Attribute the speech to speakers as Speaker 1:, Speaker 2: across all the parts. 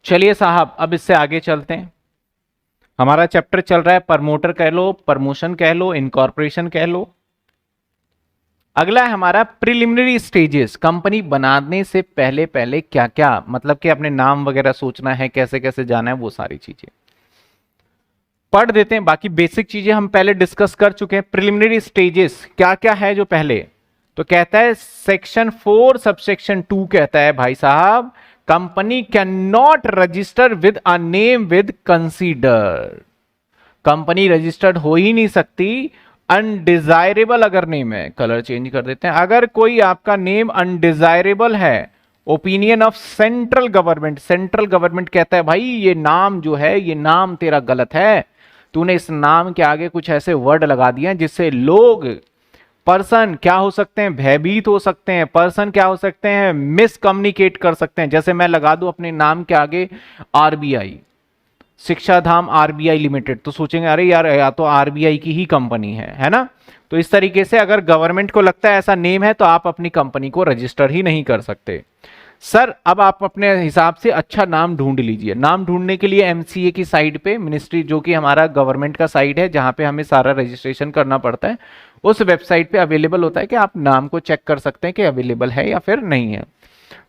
Speaker 1: चलिए साहब, अब इससे आगे चलते हैं। हमारा चैप्टर चल रहा है प्रमोटर कह लो, प्रमोशन कह लो, इनकॉर्पोरेशन कह लो। अगला है हमारा प्रिलिमिनरी स्टेजेस। कंपनी बनाने से पहले पहले क्या क्या, मतलब कि अपने नाम वगैरह सोचना है, कैसे कैसे जाना है, वो सारी चीजें पढ़ देते हैं। बाकी बेसिक चीजें हम पहले डिस्कस कर चुके हैं। प्रिलिमिनरी स्टेजेस क्या क्या है जो पहले, तो कहता है सेक्शन 4 सबसेक्शन 2 कहता है भाई साहब, company can not register with a name with consider. Company registered हो ही नहीं सकती अनडिजायरेबल अगर नेम है। कलर चेंज कर देते हैं। अगर कोई आपका नेम अनडिजायरेबल है, opinion of central government, central government कहता है भाई ये नाम जो है, ये नाम तेरा गलत है, तूने इस नाम के आगे कुछ ऐसे वर्ड लगा दिए जिससे लोग, पर्सन क्या हो सकते हैं, भयभीत हो सकते हैं, पर्सन क्या हो सकते हैं, मिसकम्युनिकेट कर सकते हैं। जैसे मैं लगा दूं अपने नाम के आगे आरबीआई, शिक्षा धाम आरबीआई लिमिटेड, तो सोचेंगे अरे यार या तो आरबीआई की ही कंपनी है ना। तो इस तरीके से अगर गवर्नमेंट को लगता है ऐसा नेम है तो आप अपनी कंपनी को रजिस्टर ही नहीं कर सकते। सर अब आप अपने हिसाब से अच्छा नाम ढूंढ लीजिए। नाम ढूंढने के लिए एमसीए की साइट पे, मिनिस्ट्री जो कि हमारा गवर्नमेंट का साइट है जहां पे हमें सारा रजिस्ट्रेशन करना पड़ता है, उस वेबसाइट पे अवेलेबल होता है कि आप नाम को चेक कर सकते हैं कि अवेलेबल है या फिर नहीं है।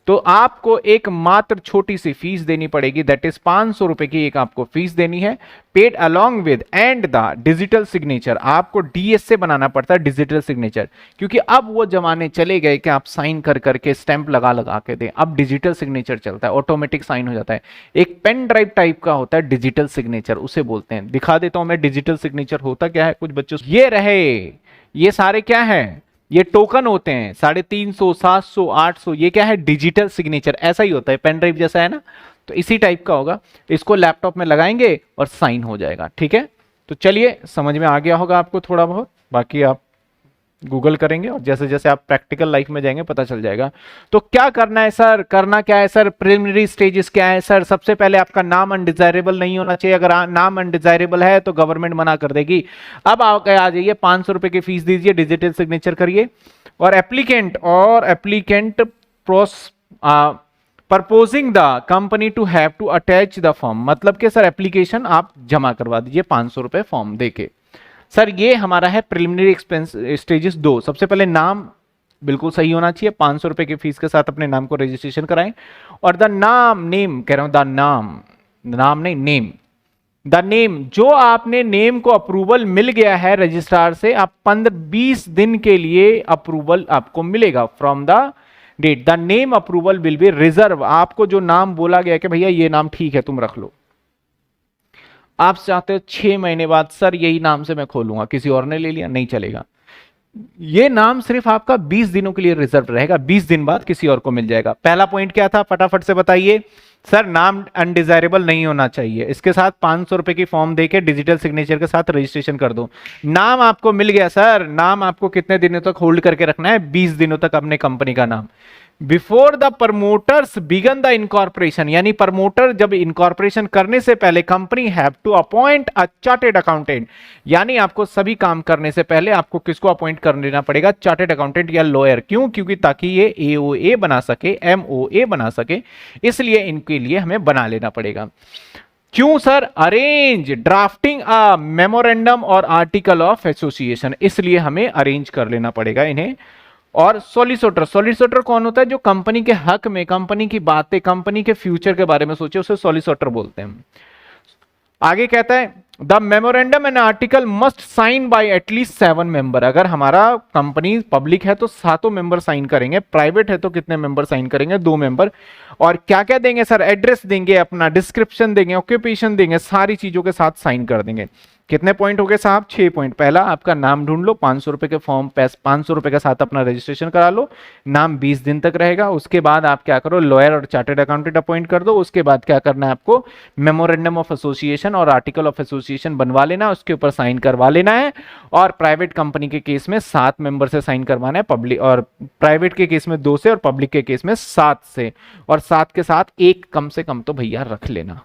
Speaker 1: तो आपको एक मात्र छोटी सी फीस देनी पड़ेगी, दैट इज 500 रुपए की एक आपको फीस देनी है, paid along with and the digital signature. आपको डीएस से बनाना पड़ता है डिजिटल सिग्नेचर, क्योंकि अब वो जमाने चले गए कि आप साइन कर करके स्टैंप लगा लगा के दें। अब डिजिटल सिग्नेचर चलता है, ऑटोमेटिक साइन हो जाता है। एक पेन ड्राइव टाइप का होता है डिजिटल सिग्नेचर, उसे बोलते हैं। दिखा देता हूं मैं डिजिटल सिग्नेचर होता क्या है कुछ बच्चों। ये रहे, ये सारे क्या है, ये टोकन होते हैं 350, 700, 800। ये क्या है, डिजिटल सिग्नेचर। ऐसा ही होता है, पेन ड्राइव जैसा है ना, तो इसी टाइप का होगा। इसको लैपटॉप में लगाएंगे और साइन हो जाएगा। ठीक है, तो चलिए समझ में आ गया होगा आपको थोड़ा बहुत। बाकी आप गूगल करेंगे और जैसे जैसे आप प्रैक्टिकल लाइफ में जाएंगे पता चल जाएगा। तो क्या करना है सर, करना क्या है सर, प्रिलिमिनरी स्टेजेस क्या है सर। सबसे पहले आपका नाम अनडिजायरेबल नहीं होना चाहिए। अगर नाम अनडिजायरेबल है तो गवर्नमेंट मना कर देगी। अब आप आ जाइए, 500 रुपए की फीस दीजिए, डिजिटल सिग्नेचर करिए, और applicant pros proposing the company to have to attach the form, मतलब कि सर एप्लीकेशन आप जमा करवा दीजिए 500 रुपए फॉर्म देके। सर ये हमारा है प्रिलिमिनरी एक्सपेंस स्टेजेस 2। सबसे पहले नाम बिल्कुल सही होना चाहिए, 500 रुपए की फीस के साथ अपने नाम को रजिस्ट्रेशन कराएं। और द नाम, नेम कह रहा हूं, द नाम, नाम नहीं नेम, द नेम, जो आपने नेम को अप्रूवल मिल गया है रजिस्ट्रार से, आप 15-20 दिन के लिए अप्रूवल आपको मिलेगा from the date. The name approval will be reserve. आपको जो नाम बोला गया कि भैया ये नाम ठीक है तुम रख लो, आप चाहते हो 6 महीने बाद सर यही नाम से मैं खोलूंगा, किसी और ने ले लिया, नहीं चलेगा। ये नाम सिर्फ आपका 20 दिनों के लिए रिजर्व रहेगा, 20 दिन बाद किसी और को मिल जाएगा। पहला पॉइंट क्या था, फटाफट से बताइए सर। नाम अनडिजायरेबल नहीं होना चाहिए। इसके साथ 500 रुपए की फॉर्म देके डिजिटल सिग्नेचर के साथ रजिस्ट्रेशन कर दो। नाम आपको मिल गया सर, नाम आपको कितने दिनों तक होल्ड करके रखना है, 20 दिनों तक अपने कंपनी का नाम। Before the promoters begin the incorporation, यानी प्रमोटर जब इनकॉर्पोरेशन करने से पहले company have to appoint a chartered accountant, यानी आपको सभी काम करने से पहले आपको किसको अपॉइंट कर लेना पड़ेगा, चार्टेड अकाउंटेंट या लॉयर। क्यों, क्योंकि ताकि ये एओए बना सके, एमओए बना सके, इसलिए इनके लिए हमें बना लेना पड़ेगा। क्यों सर, अरेंज ड्राफ्टिंग अ मेमोरेंडम और आर्टिकल ऑफ एसोसिएशन, इसलिए हमें अरेंज कर लेना पड़ेगा इन्हें। और सॉलिसिटर, सॉलिसिटर कौन होता है, जो कंपनी के हक में, कंपनी की बातें, कंपनी के फ्यूचर के बारे में सोचे, उसे सॉलिसिटर बोलते हैं। आगे कहता है the memorandum and article must sign by at least 7 member. अगर हमारा कंपनी पब्लिक है तो 7 मेंबर साइन करेंगे, प्राइवेट है तो कितने मेंबर साइन करेंगे, 2 मेंबर। और क्या क्या देंगे सर, एड्रेस देंगे, अपना डिस्क्रिप्शन देंगे, ऑक्यूपेशन देंगे, सारी चीजों के साथ साइन कर देंगे। कितने पॉइंट हो गए साहब, 6 पॉइंट। पहला आपका नाम ढूंढ लो, 500 रुपए के फॉर्म, 500 रुपए के साथ अपना रजिस्ट्रेशन करा लो, नाम 20 दिन तक रहेगा। उसके बाद आप क्या करो, लॉयर और चार्टेड अकाउंटेंट अपॉइंट कर दो। उसके बाद क्या करना है आपको, मेमोरेंडम ऑफ एसोसिएशन और आर्टिकल ऑफ एसोसिएशन बनवा लेना, उसके ऊपर साइन करवा लेना है। और प्राइवेट कंपनी के केस में 7 मेंबर से साइन करवाना है, पब्लिक और प्राइवेट के केस में 2 से और पब्लिक के केस में 7 से। और 7 के साथ एक कम से कम तो भैया रख लेना,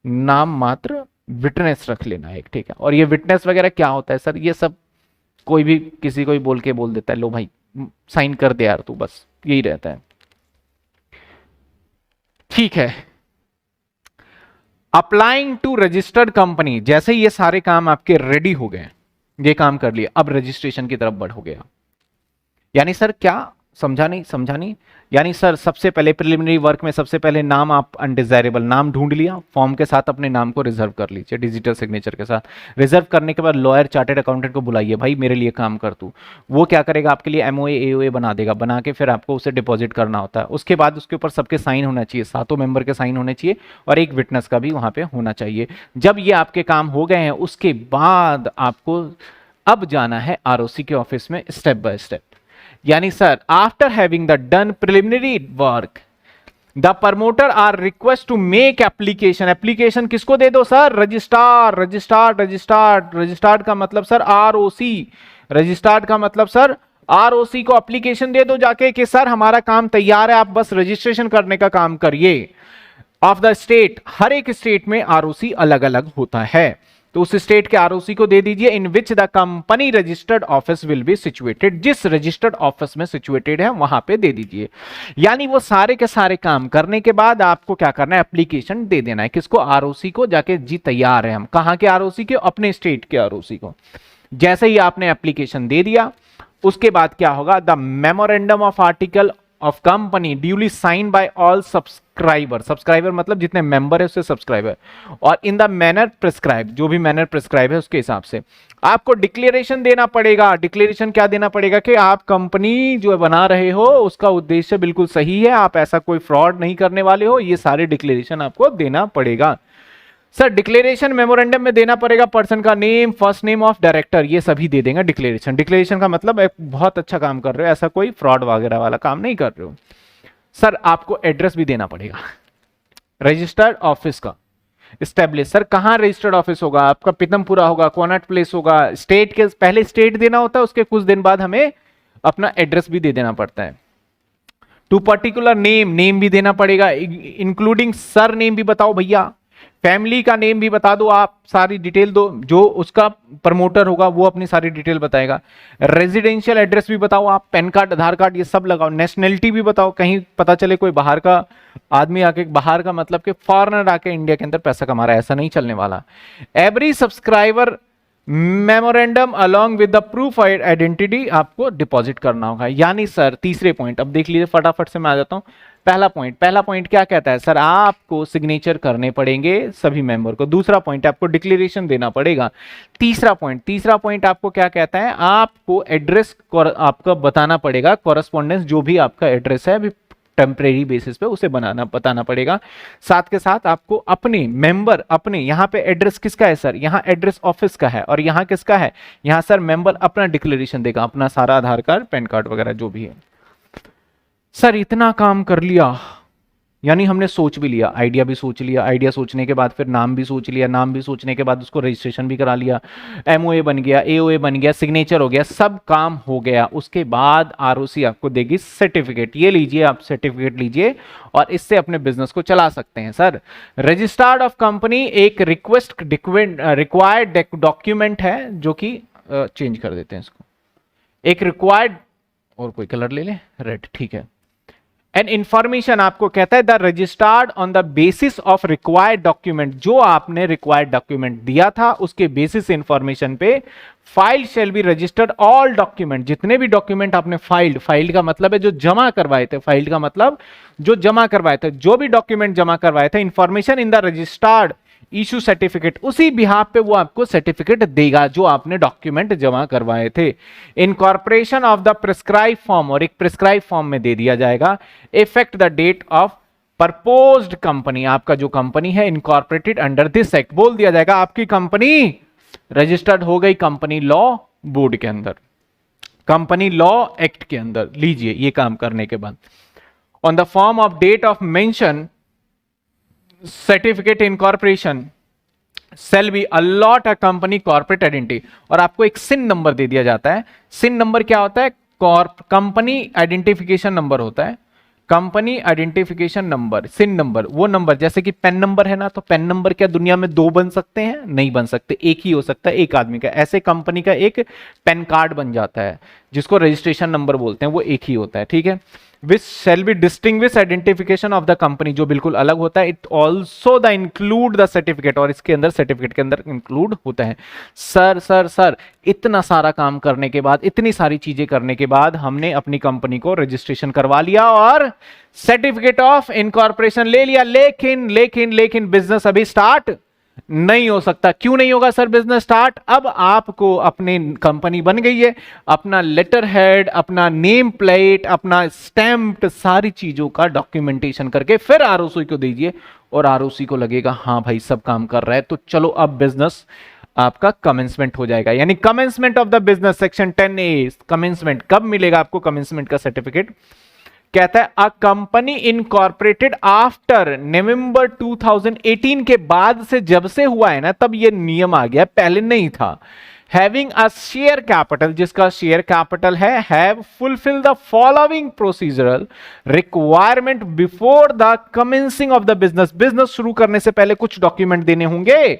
Speaker 1: नाम मात्र विटनेस रख लेना एक, ठीक है। और ये विटनेस वगैरह क्या होता है सर, ये सब कोई भी किसी को ही बोल के बोल देता है, लो भाई साइन कर दे यार तू, बस यही रहता है। ठीक है, अप्लाइंग टू रजिस्टर्ड कंपनी, जैसे ये सारे काम आपके रेडी हो गए, ये काम कर लिए, अब रजिस्ट्रेशन की तरफ बढ़ोगे आप। यानी सर क्या, समझा नहीं, यानी सर सबसे पहले प्रिलिमिनरी वर्क में सबसे पहले नाम, आप अनडिजायरेबल नाम ढूंढ लिया, फॉर्म के साथ अपने नाम को रिजर्व कर लीजिए डिजिटल सिग्नेचर के साथ। रिजर्व करने के बाद लॉयर चार्टेड अकाउंटेंट को बुलाइए, भाई मेरे लिए काम कर तू। वो क्या करेगा आपके लिए, एमओए एओए बना देगा, बना के फिर आपको उसे डिपॉजिट करना होता है। उसके बाद उसके ऊपर सबके साइन होना चाहिए, 7 मेंबर के साइन होने चाहिए और एक विटनेस का भी वहां पे होना चाहिए। जब ये आपके काम हो गए हैं उसके बाद आपको अब जाना है आरओसी के ऑफिस में स्टेप बाय स्टेप। यानी sir after having the done preliminary work the promoter are request to make application. Application किसको दे दो सर, रजिस्ट्रार। रजिस्ट्रार का मतलब सर आरओसी, रजिस्ट्रार का मतलब सर आरओसी को एप्लीकेशन दे दो जाके कि सर हमारा काम तैयार है, आप बस रजिस्ट्रेशन करने का काम करिए। ऑफ द स्टेट, हर एक स्टेट में आरओसी अलग अलग होता है, तो उस स्टेट के आरओसी को दे दीजिए। In which the company registered office will be situated, जिस रजिस्टर्ड ऑफिस में सिचुएटेड है वहां पे दे दीजिए। यानी वो सारे के सारे काम करने के बाद आपको क्या करना है, एप्लीकेशन दे देना है। किसको, आरओसी को, जाके जी तैयार है हम, कहां के आरओसी के, अपने स्टेट के आरओसी को। जैसे ही आपने एप्लीकेशन दे दिया उसके बाद क्या होगा, the memorandum of article of company duly sign by all subscriber. Subscriber मतलब जितने मेंबर है उससे सब्सक्राइबर, और इन द मैनर प्रिस्क्राइब, जो भी मैनर प्रिस्क्राइब है उसके हिसाब से आपको डिक्लेरेशन देना पड़ेगा। डिक्लेरेशन क्या देना पड़ेगा कि आप कंपनी जो बना रहे हो उसका उद्देश्य बिल्कुल सही है, आप ऐसा कोई फ्रॉड नहीं करने वाले हो, ये सारे डिक्लेरेशन आपको देना पड़ेगा। सर डिक्लेरेशन मेमोरेंडम में देना पड़ेगा पर्सन का name, first name of director, ये सभी दे देंगे डिक्लेरेशन। डिक्लेरेशन का मतलब एक बहुत अच्छा काम कर रहे हो, ऐसा कोई फ्रॉड वगैरह वाला काम नहीं कर रहे हो। सर आपको एड्रेस भी देना पड़ेगा रजिस्टर्ड ऑफिस का, स्टैब्लिश। सर कहां रजिस्टर्ड ऑफिस होगा आपका, पीतमपुरा होगा, कॉनॉट प्लेस होगा। स्टेट के पहले स्टेट देना होता है, उसके कुछ दिन बाद हमें अपना एड्रेस भी दे देना पड़ता है। टू पर्टिकुलर नेम, नेम भी देना पड़ेगा, इंक्लूडिंग सर नेम भी बताओ भैया, फैमिली का नेम भी बता दो, आप सारी डिटेल दो, जो उसका प्रमोटर होगा वो अपनी सारी डिटेल बताएगा। रेजिडेंशियल एड्रेस भी बताओ आप, पैन कार्ड, आधार कार्ड, ये सब लगाओ। नेशनलिटी भी बताओ, कहीं पता चले कोई बाहर का आदमी आके, बाहर का मतलब कि फॉरेनर आके इंडिया के अंदर पैसा कमा रहा है, ऐसा नहीं चलने वाला। Every subscriber memorandum along with the proof identity आपको डिपॉजिट करना होगा। यानी सर तीसरे पॉइंट, अब देख लीजिए फटाफट से मैं आ जाता हूं। पहला पॉइंट क्या कहता है सर, आपको सिग्नेचर करने पड़ेंगे सभी मेंबर को। दूसरा पॉइंट आपको डिक्लेरेशन देना पड़ेगा। तीसरा पॉइंट आपको क्या कहता है, आपको एड्रेस आपका बताना पड़ेगा, कॉरेस्पॉन्डेंस जो भी आपका एड्रेस है अभी टेम्परेरी बेसिस पे उसे बताना पड़ेगा। साथ के साथ आपको अपने मेंबर, अपने यहाँ पे एड्रेस किसका है सर, यहाँ एड्रेस ऑफिस का है, और यहाँ किसका है, यहाँ सर मेंबर अपना डिक्लेरेशन देगा, अपना सारा आधार कार्ड, पैन कार्ड वगैरह जो भी है। सर इतना काम कर लिया, यानी हमने सोच भी लिया, आइडिया भी सोच लिया, आइडिया सोचने के बाद फिर नाम भी सोच लिया, नाम भी सोचने के बाद उसको रजिस्ट्रेशन भी करा लिया, एमओए बन गया, एओए बन गया, सिग्नेचर हो गया, सब काम हो गया। उसके बाद आरओसी आपको देगी सर्टिफिकेट। ये लीजिए, आप सर्टिफिकेट लीजिए और इससे अपने बिजनेस को चला सकते हैं। सर रजिस्ट्रार्ड ऑफ कंपनी एक रिक्वायर्ड डॉक्यूमेंट है, जो कि चेंज कर देते हैं इसको, एक रिक्वायर्ड, और कोई कलर ले लें, रेड, ठीक है। एन इंफॉर्मेशन आपको कहता है the registered on the basis of required document, जो आपने रिक्वायर्ड डॉक्यूमेंट दिया था उसके बेसिस इंफॉर्मेशन पे file shall be registered all document, जितने भी डॉक्यूमेंट आपने फाइल्ड का मतलब है जो जमा करवाए थे, फाइल्ड का मतलब जो जमा करवाए थे, जो भी डॉक्यूमेंट जमा करवाए थे, information in the registered issue certificate, उसी बिहाफ पे वो आपको सर्टिफिकेट देगा जो आपने डॉक्यूमेंट जमा करवाए थे। Incorporation of the prescribe form, और एक प्रिस्क्राइब फॉर्म में दे दिया जाएगा। Effect the date of proposed company, आपका जो कंपनी है इनकॉर्पोरेटेड अंडर दिस एक्ट, बोल दिया जाएगा आपकी कंपनी रजिस्टर्ड हो गई कंपनी लॉ बोर्ड के अंदर, कंपनी लॉ एक्ट के अंदर। लीजिए ये काम करने के बाद on the form of date of mention certificate incorporation shall be allot a company corporate identity, और आपको एक सिन नंबर दे दिया जाता है। सिन नंबर क्या होता है, कंपनी आइडेंटिफिकेशन नंबर होता है, कंपनी आइडेंटिफिकेशन नंबर, सिन नंबर, वो नंबर जैसे कि पेन नंबर है ना, तो पेन नंबर क्या दुनिया में 2 बन सकते हैं, नहीं बन सकते, एक ही हो सकता है, एक आदमी का। ऐसे कंपनी का एक पेन कार्ड बन जाता है जिसको रजिस्ट्रेशन नंबर बोलते हैं, वो एक ही होता है, ठीक है। Which shall be distinguish identification of the company, जो बिल्कुल अलग होता है। It also the include the certificate, और इसके अंदर सर्टिफिकेट के अंदर इंक्लूड होता है। सर इतना सारा काम करने के बाद, इतनी सारी चीजें करने के बाद हमने अपनी कंपनी को रजिस्ट्रेशन करवा लिया और सर्टिफिकेट ऑफ इनकॉर्पोरेशन ले लिया, लेकिन बिजनेस अभी स्टार्ट नहीं हो सकता। क्यों नहीं होगा सर बिजनेस स्टार्ट? अब आपको अपनी कंपनी बन गई है, अपना लेटर हेड, अपना नेम प्लेट, अपना स्टैम्प, सारी चीजों का डॉक्यूमेंटेशन करके फिर आरओसी को दीजिए, और आरओसी को लगेगा हाँ भाई सब काम कर रहा है, तो चलो अब बिजनेस आपका कमेंसमेंट हो जाएगा। यानी commencement of the business, section 10A। Commencement कब मिलेगा आपको कमेंसमेंट का सर्टिफिकेट? कहता है अ कंपनी इनकॉर्पोरेटेड आफ्टर नवंबर 2018 के बाद से, जब से हुआ है ना तब ये नियम आ गया, पहले नहीं था। हैविंग अ शेयर कैपिटल, जिसका शेयर कैपिटल है, have fulfil the following procedural requirement before the commencing of the business. Business शुरू करने से पहले कुछ डॉक्यूमेंट देने होंगे।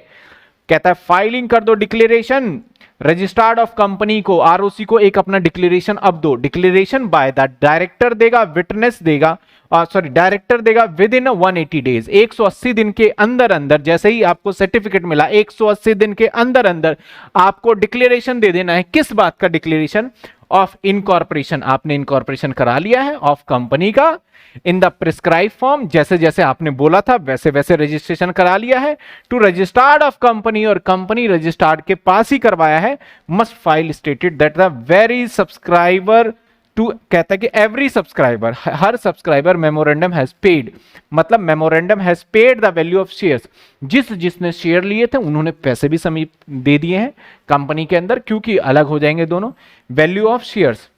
Speaker 1: कहता है फाइलिंग कर दो डिक्लेरेशन, रजिस्ट्रार्ड ऑफ कंपनी को, आरओसी को एक अपना डिक्लेरेशन अब दो। डिक्लेरेशन बाय द डायरेक्टर देगा, विटनेस देगा, डायरेक्टर देगा विद इन 180 डेज, 180 दिन के अंदर अंदर, जैसे ही आपको सर्टिफिकेट मिला 180 दिन के अंदर अंदर आपको डिक्लेरेशन दे देना है। किस बात का डिक्लेरेशन? Of incorporation. आपने इनकॉर्पोरेशन करा लिया है ऑफ कंपनी का, इन द प्रिस्क्राइब फॉर्म, जैसे जैसे आपने बोला था वैसे वैसे रजिस्ट्रेशन करा लिया है। टू रजिस्टर्ड ऑफ कंपनी, और कंपनी रजिस्टर्ड के पास ही करवाया है। Must file stated that the very subscriber to, कहता है कि एवरी सब्सक्राइबर, हर सब्सक्राइबर मेमोरेंडम हैज पेड, मतलब memorandum has paid the value of shares. जिसने शेयर लिए थे उन्होंने पैसे भी समीप दे दिए हैं कंपनी के अंदर, क्योंकि अलग हो जाएंगे दोनों। Value of shares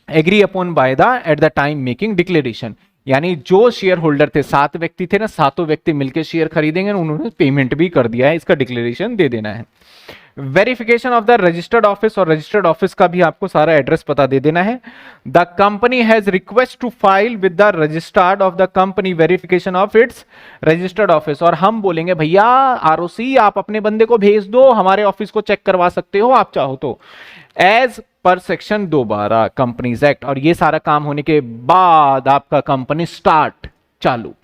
Speaker 1: agree upon by the at the time making declaration, यानी जो शेयर होल्डर थे, 7 व्यक्ति थे ना, 7 व्यक्ति मिलकर शेयर खरीदेंगे, उन्होंने पेमेंट भी कर दिया है, इसका डिक्लेरेशन दे देना है। Verification of the registered office, और रजिस्टर्ड ऑफिस का भी आपको सारा एड्रेस पता दे देना है। The company has request to file with the registered of the company verification of its registered office, और हम बोलेंगे भैया आरओसी आप अपने बंदे को भेज दो, हमारे ऑफिस को चेक करवा सकते हो आप चाहो तो, as per section 212 companies act. और ये सारा काम होने के बाद आपका कंपनी स्टार्ट, चालू,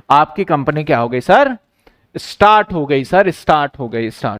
Speaker 1: आपकी कंपनी क्या हो गई सर? स्टार्ट हो गई सर, स्टार्ट हो गई, स्टार्ट।